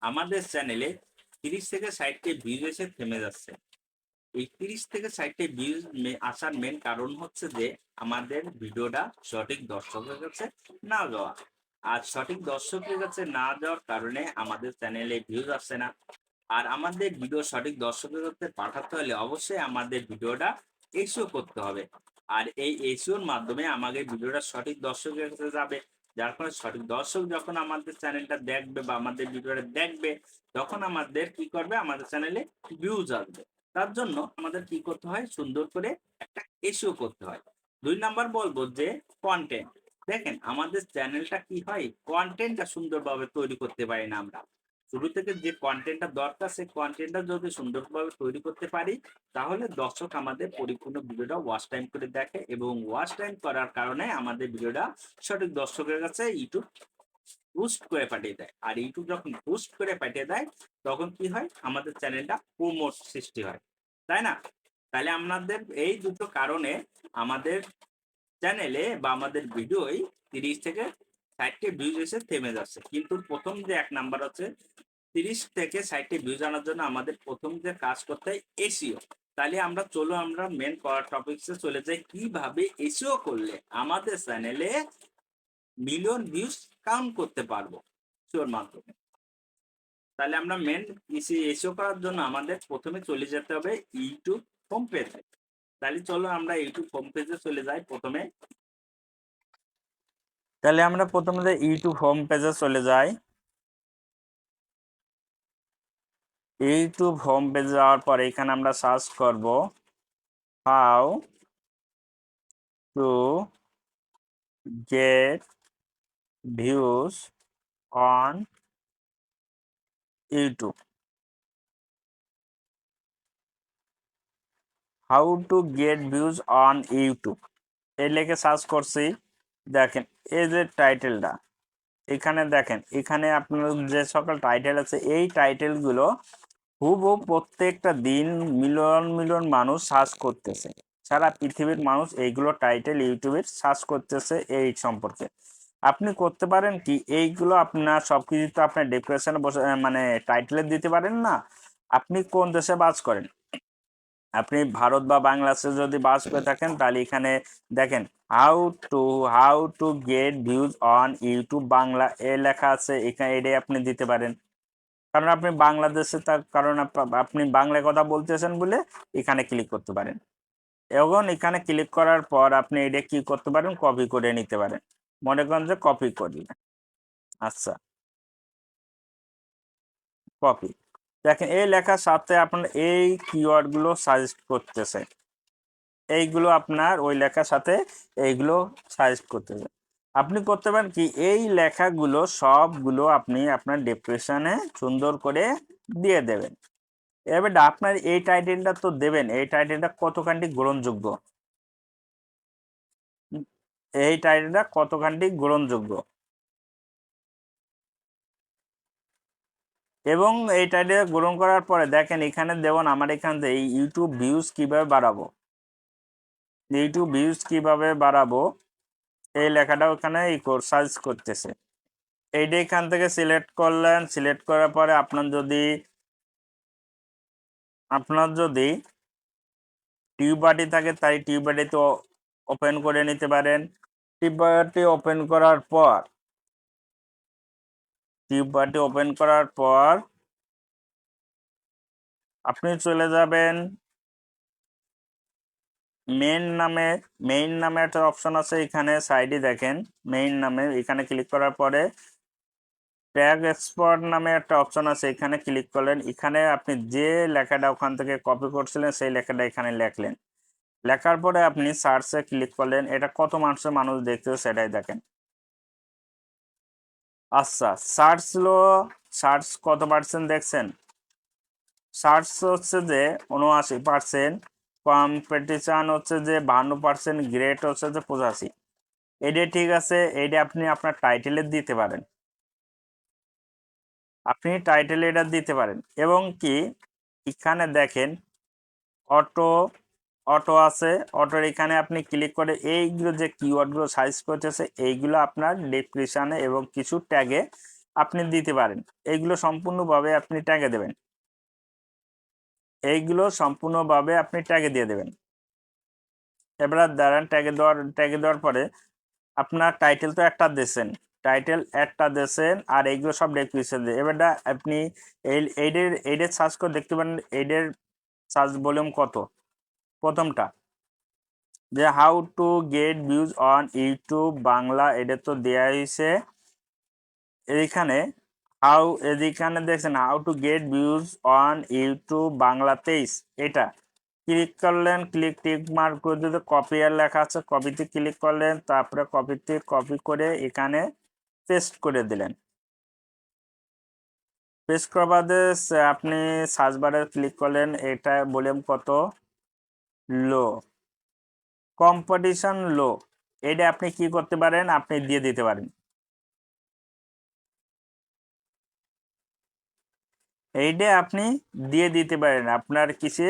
আমাদের চ্যানেলে 30 থেকে 60টি ভিউজ এসে থেমে যাচ্ছে। এই 30 থেকে 60টি ভিউজ আসার মেন কারণ হচ্ছে যে আমাদের ভিডিওটা সঠিক দর্শকের কাছে না যাওয়া। আর সঠিক দর্শকের কাছে না যাওয়ার কারণে আমাদের চ্যানেলে ভিউজ আসছে না। আর আমাদের ভিডিও সঠিক দর্শকের কাছে পাঠাতে হলে অবশ্যই আমাদের ভিডিওটা এসইও করতে হবে। আর এই এসইওর মাধ্যমে আমাদের ভিডিওটা সঠিক দর্শকের কাছে যাবে। যার ফলে সঠিক দর্শক যখন আমাদের চ্যানেলটা দেখবে বা আমাদের ভিডিওটা দেখবে, তখন আমাদের কি করবে, আমাদের চ্যানেলে ভিউজ আসবে। তার জন্য আমাদের কি করতে হয়, সুন্দর করে একটা এসইও করতে হয়। 2 নাম্বার বলবো যে কন্টেন্ট। দেখেন আমাদের চ্যানেলটা কি হয়, কন্টেন্টটা সুন্দরভাবে তৈরি করতে পারি না আমরা। শুরু থেকে যে কন্টেন্টটা দরকার সেই কন্টেন্টটা যদি সুন্দরভাবে তৈরি করতে পারি, তাহলে দর্শক আমাদের পরিপূর্ণ ভিডিওটা ওয়াচ টাইম করে দেখে এবং ওয়াচ টাইম করার কারণে আমাদের ভিডিওটা সঠিক দর্শকের কাছে ইউটিউব বুস্ট করে পাঠিয়ে দেয়। আর ইউটিউব যখন বুস্ট করে পাঠিয়ে দেয়, তখন কি হয়, আমাদের চ্যানেলটা প্রমোট সৃষ্টি হয়, তাই না? তাহলে আমাদের এই দুটো কারণে আমাদের চ্যানেলে বা আমাদের ভিডিওই 30 থেকে 60টি ভিউজ এসে থেমে যাচ্ছে। কিন্তু প্রথম যে 1 নাম্বার হচ্ছে, 30 থেকে 60টি ভিউজ আনার জন্য আমাদের প্রথম যে কাজ করতে হয় এসইও। তাহলে আমরা মেন টপিকসে চলে যাই, কিভাবে এসইও করলে আমাদের চ্যানেলে মিলিয়ন ভিউজ কাউন্ট করতে পারবো এসইওর মাধ্যমে। তাহলে আমরা মেন এসইও করার জন্য আমাদের প্রথমে চলে যেতে হবে ইউটিউব হোম পেজে। তাহলে চলো আমরা ইউটিউব হোম পেজে চলে যাই প্রথমে। তাহলে আমরা প্রথমে ইউটিউব হোম পেজে চলে যাই। ইউটিউব হোম পেজে যাওয়ার পরে এখানে আমরা সার্চ করব how to get views on YouTube. How to get views on YouTube এই লিখে সার্চ করছি। দেখেন এই যে টাইটেলটা, এখানে দেখেন, এখানে আপনার যে সকল টাইটেল আছে এই টাইটেলগুলো হুবহু প্রত্যেকটা দিন মিলিয়ন মিলিয়ন মানুষ সার্চ করতেছে। সারা পৃথিবীর মানুষ এইগুলো টাইটেল ইউটিউবে সার্চ করতেছে এই সম্পর্কে। আপনি করতে পারেন কি, এইগুলো আপনার সবকিছু তো আপনার ডেসক্রিপশনে বসে মানে টাইটেলে দিতে পারেন না। আপনি কোন দেশে বাস করেন, আপনি ভারত বা বাংলাদেশে যদি বাস করে থাকেন, তাহলে এখানে দেখেন how to get views on YouTube Bangla এ লেখা আছে, এখানে এটাই আপনি দিতে পারেন। কারণ আপনি বাংলাদেশে, তার কারণ আপনি বাংলায় কথা বলতেছেন বলে এখানে ক্লিক করতে পারেন। এবং এখানে ক্লিক করার পর আপনি এটা কি করতে পারেন, কপি করে নিতে পারেন। মনে করেন যে কপি করি, আচ্ছা কপি। দেখেন এই লেখার সাথে আপনার এই কিওয়ার্ডগুলো সাজেস্ট করতেছে, এইগুলো আপনার ওই লেখার সাথে এইগুলো সাজেস্ট করতেছে। আপনি করতে পারেন কি, এই লেখাগুলো সবগুলো আপনি আপনার ডেসক্রিপশনে সুন্দর করে দিয়ে দেবেন। এবার আপনার এই টাইটেলটা তো দেবেন, এই টাইটেলটা কতখানি গ্রহণযোগ্য, এই টাইটেলটা কতখানি গ্রহণযোগ্য। এবং এই টাইটেল গ্রহণ করার পরে দেখেন এখানে দেবেন, আমার এখান থেকে এই ইউটিউব ভিউজ কিভাবে বাড়াবো, ইউটিউব ভিউজ কিভাবে বাড়াবো এই লেখাটা ওখানে সার্চ করতেছে। এইটা এখান থেকে সিলেক্ট করলেন, সিলেক্ট করার পরে আপনার যদি টিউবারটি থাকে তাই টিউবারটি তো ওপেন করে নিতে পারেন। টিউবারটি ওপেন করার পর আপনি চলে যাবেন মেইন নামে একটা অপশন আছে, এখানে সাইডে দেখেন মেইন নামে, এখানে ক্লিক করার পরে ট্যাগ এক্সপার্ট নামে একটা অপশন আছে, এখানে ক্লিক করলেন। এখানে আপনি যে লেখাটা ওখান থেকে কপি করছিলেন সেই লেখাটা এখানে লেখলেন। লেখার পরে আপনি সার্চে ক্লিক করলেন, এটা কত মানুষ দেখতেছে সেটাই দেখেন। আচ্ছা সার্চ কত পার্সেন্ট দেখছেন, সার্চ হচ্ছে যে 79%, কম্পিটিশন হচ্ছে যে 52%, গ্রেড হচ্ছে যে 85। এটা ঠিক আছে, এটা আপনি আপনার টাইটেলে দিতে পারেন, আপনি টাইটেলে এটা দিতে পারেন। এবং কি এখানে দেখেন অটো অটো আছে, অটোর এখানে আপনি ক্লিক করে এইগুলো যে কিওয়ার্ডগুলো সার্চ করতেছে এইগুলো আপনার ডেসক্রিপশনে এবং কিছু ট্যাগে আপনি দিতে পারেন। এইগুলো সম্পূর্ণভাবে আপনি ট্যাগে দেবেন, এইগুলো সম্পূর্ণভাবে আপনি ট্যাগে দিয়ে দেবেন। এবার দাঁড়ান, ট্যাগে দেওয়ার পরে আপনার টাইটেল তো একটা দিয়েছেন, টাইটেল একটা দিয়েছেন, আর এইগুলো সব ডেসক্রিপশন দিয়ে এবারটা আপনি এইডের সার্চ করে দেখতে পারেন এইডের সার্চ ভলিউম কত। প্রথমটা যে how to get views on YouTube Bangla, এটা তো দেয়া হয়েছে এইখানে। এখানে দেখছেন how to get views on YouTube Bangla 23, এটা ক্লিক করলেন, টিক মার্ক করে দিতে কপি আর লেখা আছে, কপিতে ক্লিক করলেন, তারপরে কপিতে কপি করে এখানে পেস্ট করে দিলেন। পেস্ট করার বাদে আপনি সার্চ বারে ক্লিক করলেন, এটা ভলিউম কত, লো, কম্পিটিশন লো, এটা আপনি কি করতে পারেন, আপনি দিয়ে দিতে পারেন। এইটা আপনি দিয়ে দিতে পারেন আপনার কিসে,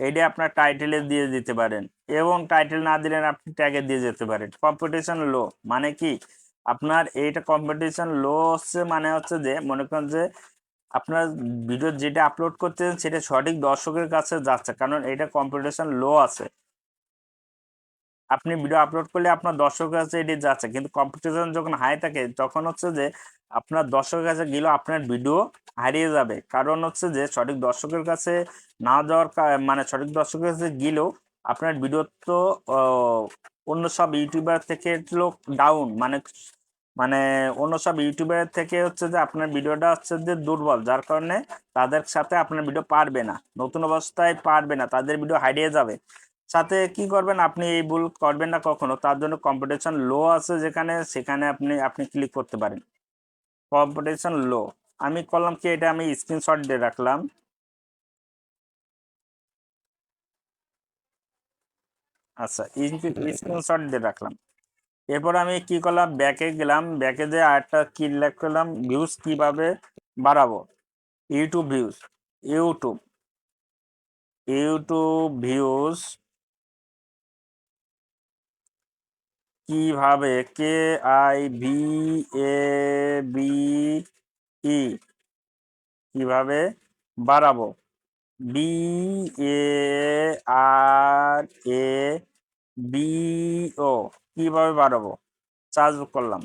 এইটা আপনার টাইটেলে দিয়ে দিতে পারেন, এবং টাইটেল না দিলেন আপনি ট্যাগে দিয়ে যেতে পারেন। কম্পিটিশন লো মানে কি, আপনার এইটা কম্পিটিশন লো হচ্ছে মানে হচ্ছে যে মনে করেন যে আপনার ভিডিও যেটা আপলোড করতেছেন সেটা সঠিক দর্শকের কাছে যাচ্ছে, কারণ এটা কম্পিটিশন লো আছে। আপনি ভিডিও আপলোড করলে আপনার দর্শকের কাছে এটি যাচ্ছে, কিন্তু কম্পিটিশন যখন হাই থাকে তখন হচ্ছে যে আপনার দর্শকের কাছে গেলেও আপনার ভিডিও হারিয়ে যাবে, কারণ হচ্ছে যে সঠিক দর্শকের কাছে না যাওয়ার মানে সঠিক দর্শকের কাছে গেলেও আপনার ভিডিও তো অন্য সব ইউটিউবার থেকে লোক ডাউন, মানে মানে অন্য সব ইউটিউবার থেকে হচ্ছে যে আপনার ভিডিওটা হচ্ছে যে দুর্বল, যার কারণে তাদের সাথে আপনার ভিডিও পারবে না, নতুন অবস্থায় পারবে না, তাদের ভিডিও হারিয়ে যাবে। সাথে কি করবেন, আপনি এই ভুল করবেন না কখনো, তার জন্য কম্পিটিশন লো আছে যেখানে, সেখানে আপনি আপনি ক্লিক করতে পারেন কম্পিটিশন লো। আমি করলাম কি, এটা আমি স্ক্রিনশট দিয়ে রাখলাম। আচ্ছা, স্ক্রিনশট দিয়ে রাখলাম। এরপর আমি কি করলাম, ব্যাকে গেলাম, ব্যাকে যে আরেকটা কি লিখ করলাম, ভিউজ কিভাবে বাড়াবো, YouTube views, YouTube YouTube views কিভাবে, KIVABE, কিভাবে বাড়াবো, BARABO, কিভাবে বাড়াবো, চার্জ করলাম।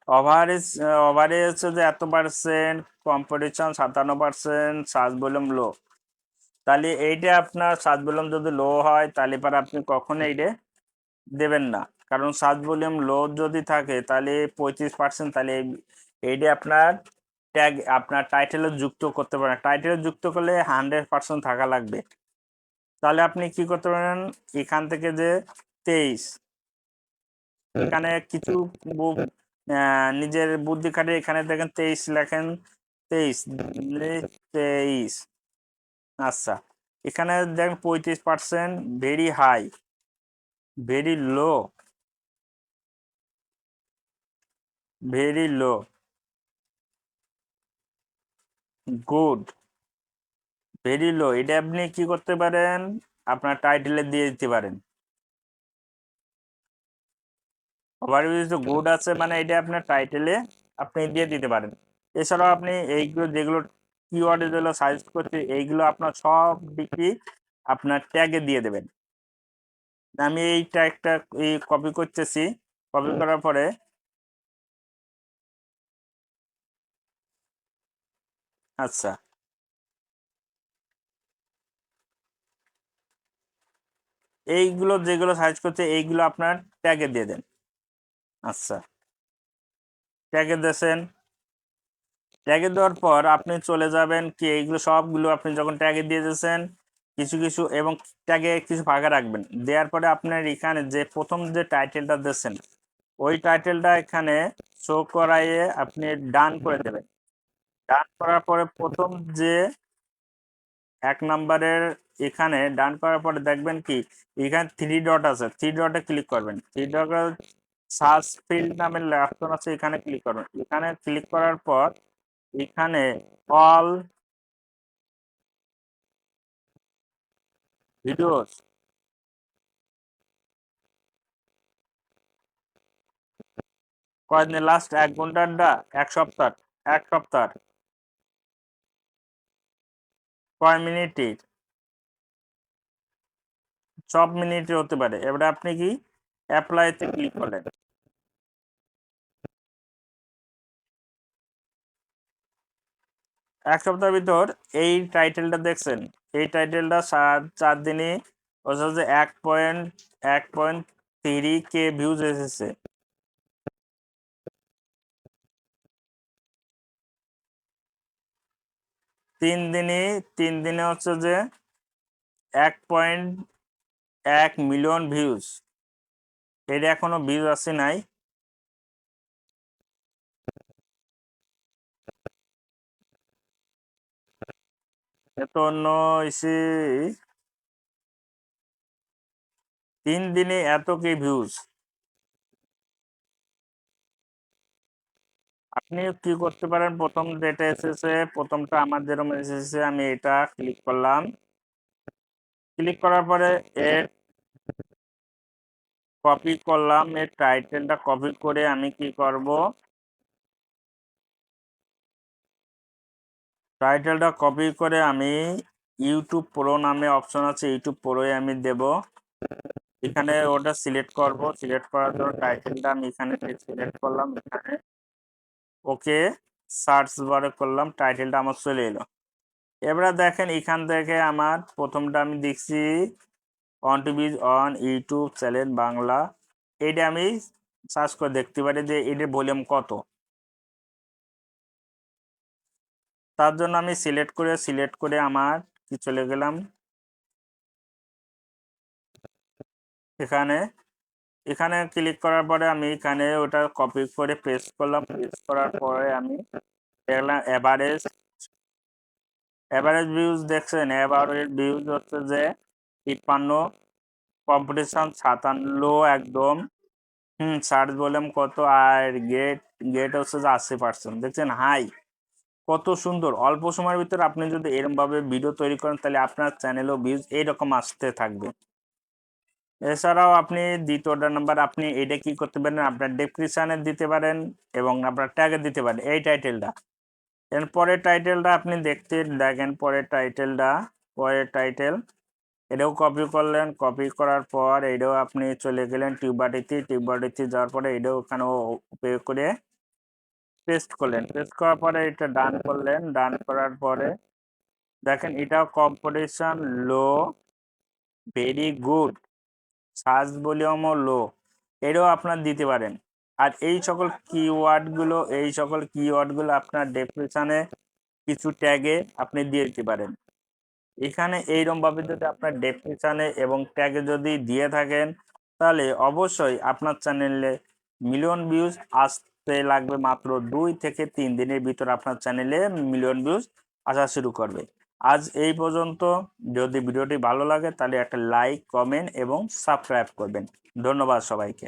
ওভারেজ ওভারেজ হচ্ছে যে এত পার্সেন্ট, কম্পিটিশন 57%, সার্চ ভলিউম লো। তাহলে এইটা আপনার সার্চ ভলিউম যদি লো হয় তাহলে পরে আপনি কখনো এইটা দেবেন না, কারণ সার্চ ভলিউম লো যদি থাকে তাহলে 35%, তাহলে এইটা আপনার ট্যাগ আপনার টাইটেলে যুক্ত করতে পারেন, টাইটেলে যুক্ত করলে 100% থাকা লাগবে। তাহলে আপনি কি করতে পারেন, এখান থেকে যে 23, এখানে কিছু নিজের বুদ্ধি খাটে এখানে দেখেন 23 লেখেন, 23 23, আচ্ছা এখানে দেখেন 35%, very high, very low, very low, good, very low, এটা আপনি কি করতে পারেন, আপনার টাইটেলে দিয়ে দিতে পারেন। ওভারভিউ গুড আছে মানে এটা আপনার টাইটেলে আপনি দিয়ে দিতে পারেন। এছাড়াও আপনি এইগুলো যেগুলো কিওয়ার্ডে যেগুলো সার্চ করতে, এইগুলো আপনার সব দিকই আপনার ট্যাগে দিয়ে দেবেন। আমি এই ট্যাগটা এই কপি করতেছি, কপি করার পরে আচ্ছা এইগুলো যেগুলো সার্চ করতে এইগুলো আপনার ট্যাগে দিয়ে দেন। আচ্ছা ট্যাগে দিয়েছেন, ট্যাগে দেওয়ার পর আপনি চলে যাবেন কি, এইগুলো সবগুলো আপনি যখন ট্যাগে দিয়ে দিয়েছেন কিছু কিছু, এবং ট্যাগে কিছু ফাঁকা রাখবেন, দেওয়ার পরে আপনার এখানে যে প্রথম যে টাইটেলটা দিয়েছেন ওই টাইটেলটা এখানে শো করাইয়ে আপনি ডান করে দেবেন। ডান করার পরে প্রথম যে 1 নম্বরের এখানে ডান করার পরে দেখবেন কি, এখানে 3 ডট আছে, 3 ডটে ক্লিক করবেন, 3 ডটে সার্চ ফিল্ড নামের অপশন আছে, এখানে ক্লিক করবেন। এখানে ক্লিক করার পর এখানে অল ভিডিওস কয়দিন লাস্ট 1 ঘন্টার 1 সপ্তাহ 1 সপ্তাহ কয় মিনিটের সব মিনিটে হতে পারে। এবারে আপনি কি অ্যাপ্লাইতে ক্লিক করলেন। 1 সপ্তাহের ভিতর এই টাইটেলটা দেখছেন, এই টাইটেলটা 4 দিনে হচ্ছে যে 1.3K ভিউজ এসেছে। 3 দিনে হচ্ছে যে 1.1 মিলিয়ন ভিউজ। এটা এখনো ভিউজ আসে নাই। এত অন্য ইসে 3 দিনে এত কি ভিউজ। আপনি কি করতে পারেন, প্রথম যেটা এসেছে, প্রথমটা আমার যেরকম এসেছে, আমি এটা ক্লিক করলাম। ক্লিক করার পরে এর কপি করলাম, এর টাইটেলটা কপি করে আমি কি করব, টাইটেলটা কপি করে আমি ইউটিউব প্রো নামে অপশন আছে, ইউটিউব প্রোয় আমি দেব। এখানে ওটা সিলেক্ট করব, সিলেক্ট করার জন্য টাইটেলটা আমি এখানে সিলেক্ট করলাম, এখানে ওকে সার্চ বারে করলাম, টাইটেলটা আমার চলে এলো। এবারে দেখেন এখান থেকে আমার প্রথমটা আমি দেখছি on TV on YouTube channel Bangla. এটা আমি সার্চ করে দেখতে পারি যে এটার ভলিউম কত। তার জন্য আমি সিলেক্ট করে আমার কি চলে গেলাম এখানে। এখানে ক্লিক করার পরে আমি এখানে ওটা কপি করে পেস্ট করলাম, পেস্ট করার পরে আমি দেখলাম এভারেজ ভিউজ দেখছেন, এভারেজ ভিউজ হচ্ছে যে 53, কম্পিটিশন 57, একদম সার্চ ভলিউম কত, আর গেট গেট হচ্ছে যে 80%। দেখছেন হাই, কত সুন্দর। অল্প সময়ের ভিতরে আপনি যদি এরকম ভাবে ভিডিও তৈরি করেন তাহলে আপনার চ্যানেলও ভিউজ এইরকম আসতে থাকবে। এছাড়াও আপনি দ্বিতীয়টা নাম্বার, আপনি এটা কি করতে পারেন, আপনার ডেসক্রিপশনে দিতে পারেন এবং আপনার ট্যাগে দিতে পারেন এই টাইটেলটা। এরপরের টাইটেলটা আপনি দেখতে দেখেন, পরের টাইটেল এটাও কপি করলেন, কপি করার পর এটাও আপনি চলে গেলেন টিউববাটিতে যাওয়ার পরে এটাও ওখানে পে করে পেস্ট করলেন, পেস্ট করার পরে এটা ডান করলেন, ডান করার পরে দেখেন এটাও কম্পিটিশন লো, ভেরি গুড, সার্চ ভলিউমও লো, এটাও আপনার দিতে পারেন। আর এই সকল কিওয়ার্ডগুলো আপনার ডেসক্রিপশনে কিছু ট্যাগে আপনি দিয়ে দিতে পারেন। এখানে এইরকম ভাবে যদি আপনার ডেসক্রিপশনে এবং ট্যাগে যদি দিয়ে থাকেন তাহলে অবশ্যই আপনার চ্যানেলে মিলিয়ন ভিউজ আসতে লাগবে মাত্র 2 থেকে 3 দিনের ভিতর আপনার চ্যানেলে মিলিয়ন ভিউজ আসা শুরু করবে। আজ এই পর্যন্ত। যদি ভিডিওটি ভালো লাগে তাহলে একটা লাইক, কমেন্ট এবং সাবস্ক্রাইব করবেন। ধন্যবাদ সবাইকে।